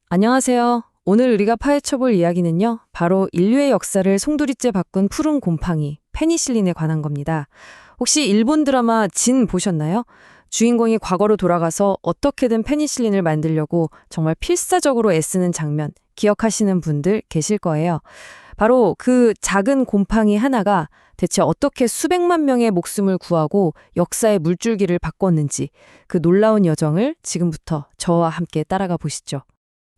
안녕하세요. 오늘 우리가 파헤쳐볼 이야기는요, 바로 인류의 역사를 송두리째 바꾼 푸른 곰팡이, 페니실린에 관한 겁니다. 혹시 일본 드라마 진 보셨나요? 주인공이 과거로 돌아가서 어떻게든 페니실린을 만들려고 정말 필사적으로 애쓰는 장면, 기억하시는 분들 계실 거예요. 바로 그 작은 곰팡이 하나가 대체 어떻게 수백만 명의 목숨을 구하고 역사의 물줄기를 바꿨는지 그 놀라운 여정을 지금부터 저와 함께 따라가 보시죠.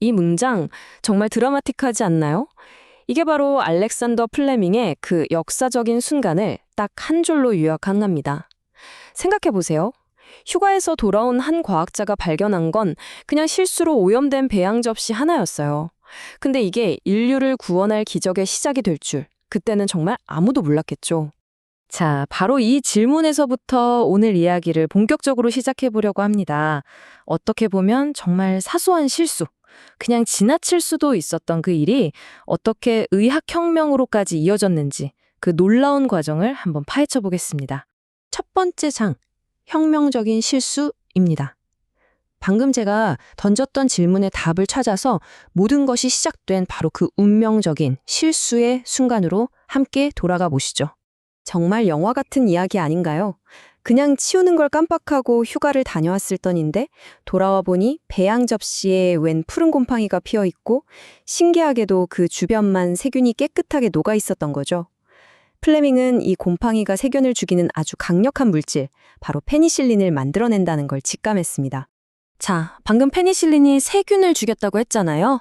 이 문장 정말 드라마틱하지 않나요? 이게 바로 알렉산더 플레밍의 그 역사적인 순간을 딱 한 줄로 요약한 겁니다. 생각해 보세요. 휴가에서 돌아온 한 과학자가 발견한 건 그냥 실수로 오염된 배양 접시 하나였어요. 근데 이게 인류를 구원할 기적의 시작이 될 줄, 그때는 정말 아무도 몰랐겠죠. 자, 바로 이 질문에서부터 오늘 이야기를 본격적으로 시작해 보려고 합니다. 어떻게 보면 정말 사소한 실수, 그냥 지나칠 수도 있었던 그 일이 어떻게 의학혁명으로까지 이어졌는지 그 놀라운 과정을 한번 파헤쳐 보겠습니다. 첫 번째 장, 혁명적인 실수입니다. 방금 제가 던졌던 질문의 답을 찾아서 모든 것이 시작된 바로 그 운명적인 실수의 순간으로 함께 돌아가 보시죠. 정말 영화 같은 이야기 아닌가요? 그냥 치우는 걸 깜빡하고 휴가를 다녀왔을 던인데 돌아와 보니 배양 접시에 웬 푸른 곰팡이가 피어 있고 신기하게도 그 주변만 세균이 깨끗하게 녹아 있었던 거죠. 플레밍은 이 곰팡이가 세균을 죽이는 아주 강력한 물질, 바로 페니실린을 만들어낸다는 걸 직감했습니다. 자, 방금 페니실린이 세균을 죽였다고 했잖아요.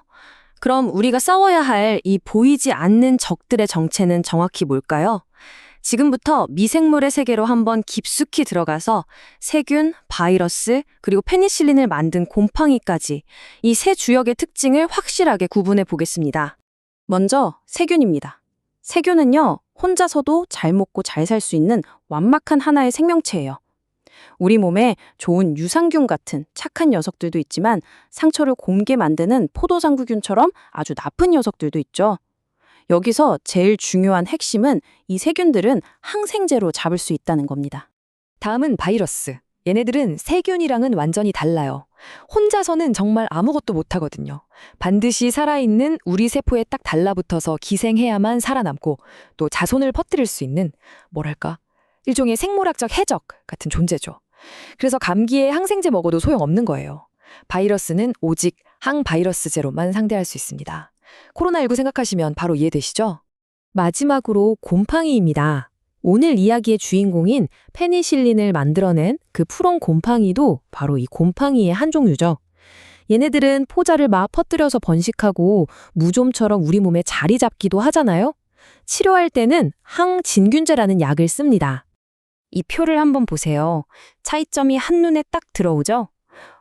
그럼 우리가 싸워야 할 이 보이지 않는 적들의 정체는 정확히 뭘까요? 지금부터 미생물의 세계로 한번 깊숙이 들어가서 세균, 바이러스, 그리고 페니실린을 만든 곰팡이까지 이 세 주역의 특징을 확실하게 구분해 보겠습니다. 먼저 세균입니다. 세균은요, 혼자서도 잘 먹고 잘 살 수 있는 완막한 하나의 생명체예요. 우리 몸에 좋은 유산균 같은 착한 녀석들도 있지만 상처를 곰게 만드는 포도상구균처럼 아주 나쁜 녀석들도 있죠. 여기서 제일 중요한 핵심은 이 세균들은 항생제로 잡을 수 있다는 겁니다. 다음은 바이러스. 얘네들은 세균이랑은 완전히 달라요. 혼자서는 정말 아무것도 못하거든요. 반드시 살아있는 우리 세포에 딱 달라붙어서 기생해야만 살아남고 또 자손을 퍼뜨릴 수 있는 뭐랄까 일종의 생물학적 해적 같은 존재죠. 그래서 감기에 항생제 먹어도 소용없는 거예요. 바이러스는 오직 항바이러스제로만 상대할 수 있습니다. 코로나19 생각하시면 바로 이해되시죠? 마지막으로 곰팡이입니다. 오늘 이야기의 주인공인 페니실린을 만들어낸 그 푸른 곰팡이도 바로 이 곰팡이의 한 종류죠. 얘네들은 포자를 막 퍼뜨려서 번식하고 무좀처럼 우리 몸에 자리 잡기도 하잖아요. 치료할 때는 항진균제라는 약을 씁니다. 이 표를 한번 보세요. 차이점이 한눈에 딱 들어오죠?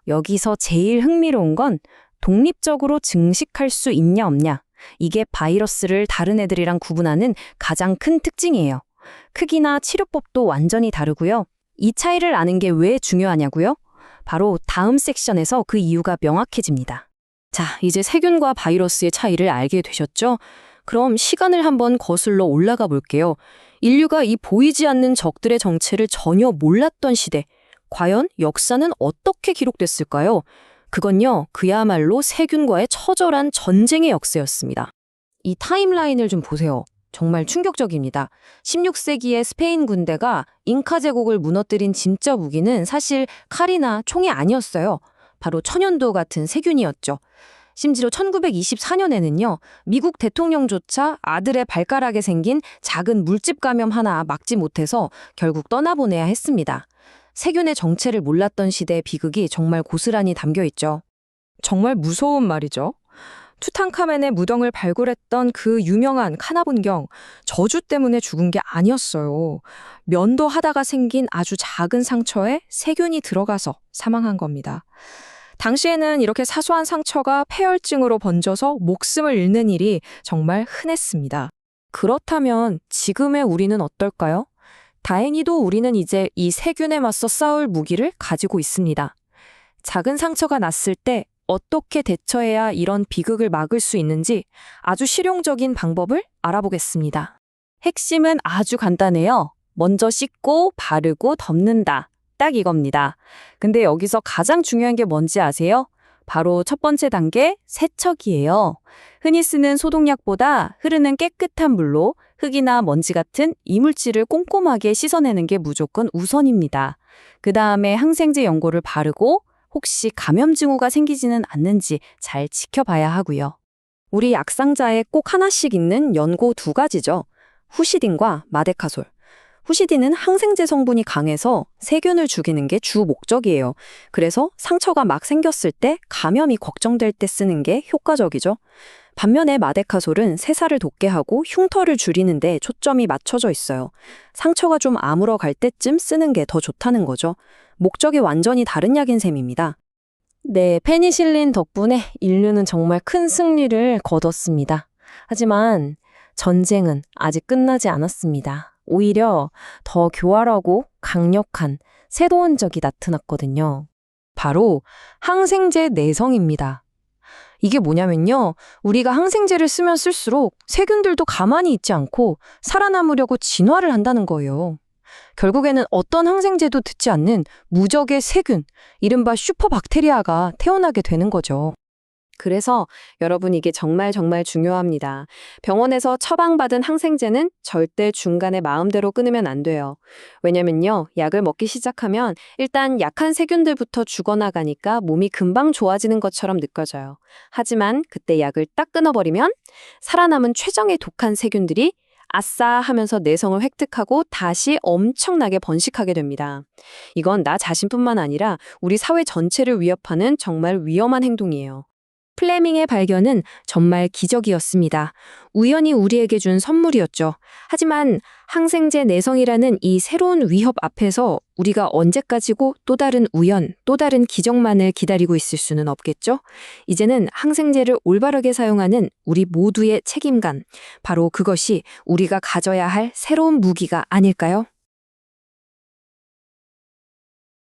여기서 제일 흥미로운 건 독립적으로 증식할 수 있냐 없냐. 이게 바이러스를 다른 애들이랑 구분하는 가장 큰 특징이에요. 크기나 치료법도 완전히 다르고요. 이 차이를 아는 게 왜 중요하냐고요? 바로 다음 섹션에서 그 이유가 명확해집니다. 자, 이제 세균과 바이러스의 차이를 알게 되셨죠? 그럼 시간을 한번 거슬러 올라가 볼게요. 인류가 이 보이지 않는 적들의 정체를 전혀 몰랐던 시대, 과연 역사는 어떻게 기록됐을까요? 그건요, 그야말로 세균과의 처절한 전쟁의 역사였습니다. 이 타임라인을 좀 보세요. 정말 충격적입니다. 16세기의 스페인 군대가 잉카 제국을 무너뜨린 진짜 무기는 사실 칼이나 총이 아니었어요. 바로 천연두 같은 세균이었죠. 심지어 1924년에는요, 미국 대통령조차 아들의 발가락에 생긴 작은 물집 감염 하나 막지 못해서 결국 떠나보내야 했습니다. 세균의 정체를 몰랐던 시대의 비극이 정말 고스란히 담겨 있죠. 정말 무서운 말이죠. 투탕카멘의 무덤을 발굴했던 그 유명한 카나분경, 저주 때문에 죽은 게 아니었어요. 면도하다가 생긴 아주 작은 상처에 세균이 들어가서 사망한 겁니다. 당시에는 이렇게 사소한 상처가 폐혈증으로 번져서 목숨을 잃는 일이 정말 흔했습니다. 그렇다면 지금의 우리는 어떨까요? 다행히도 우리는 이제 이 세균에 맞서 싸울 무기를 가지고 있습니다. 작은 상처가 났을 때 어떻게 대처해야 이런 비극을 막을 수 있는지 아주 실용적인 방법을 알아보겠습니다. 핵심은 아주 간단해요. 먼저 씻고 바르고 덮는다. 딱 이겁니다. 근데 여기서 가장 중요한 게 뭔지 아세요? 바로 첫 번째 단계, 세척이에요. 흔히 쓰는 소독약보다 흐르는 깨끗한 물로 흙이나 먼지 같은 이물질을 꼼꼼하게 씻어내는 게 무조건 우선입니다. 그 다음에 항생제 연고를 바르고 혹시 감염 징후가 생기지는 않는지 잘 지켜봐야 하고요. 우리 약상자에 꼭 하나씩 있는 연고 두 가지죠. 후시딘과 마데카솔. 후시딘은 항생제 성분이 강해서 세균을 죽이는 게 주 목적이에요. 그래서 상처가 막 생겼을 때 감염이 걱정될 때 쓰는 게 효과적이죠. 반면에 마데카솔은 세사를 돋게 하고 흉터를 줄이는 데 초점이 맞춰져 있어요. 상처가 좀 아물어 갈 때쯤 쓰는 게 더 좋다는 거죠. 목적이 완전히 다른 약인 셈입니다. 네, 페니실린 덕분에 인류는 정말 큰 승리를 거뒀습니다. 하지만 전쟁은 아직 끝나지 않았습니다. 오히려 더 교활하고 강력한 새로운 적이 나타났거든요. 바로 항생제 내성입니다. 이게 뭐냐면요. 우리가 항생제를 쓰면 쓸수록 세균들도 가만히 있지 않고 살아남으려고 진화를 한다는 거예요. 결국에는 어떤 항생제도 듣지 않는 무적의 세균, 이른바 슈퍼박테리아가 태어나게 되는 거죠. 그래서 여러분 이게 정말 중요합니다. 병원에서 처방받은 항생제는 절대 중간에 마음대로 끊으면 안 돼요. 왜냐면요, 약을 먹기 시작하면 일단 약한 세균들부터 죽어나가니까 몸이 금방 좋아지는 것처럼 느껴져요. 하지만 그때 약을 딱 끊어버리면 살아남은 최정의 독한 세균들이 아싸 하면서 내성을 획득하고 다시 엄청나게 번식하게 됩니다. 이건 나 자신뿐만 아니라 우리 사회 전체를 위협하는 정말 위험한 행동이에요. 플레밍의 발견은 정말 기적이었습니다. 우연히 우리에게 준 선물이었죠. 하지만 항생제 내성이라는 이 새로운 위협 앞에서 우리가 언제까지고 또 다른 우연, 또 다른 기적만을 기다리고 있을 수는 없겠죠? 이제는 항생제를 올바르게 사용하는 우리 모두의 책임감, 바로 그것이 우리가 가져야 할 새로운 무기가 아닐까요?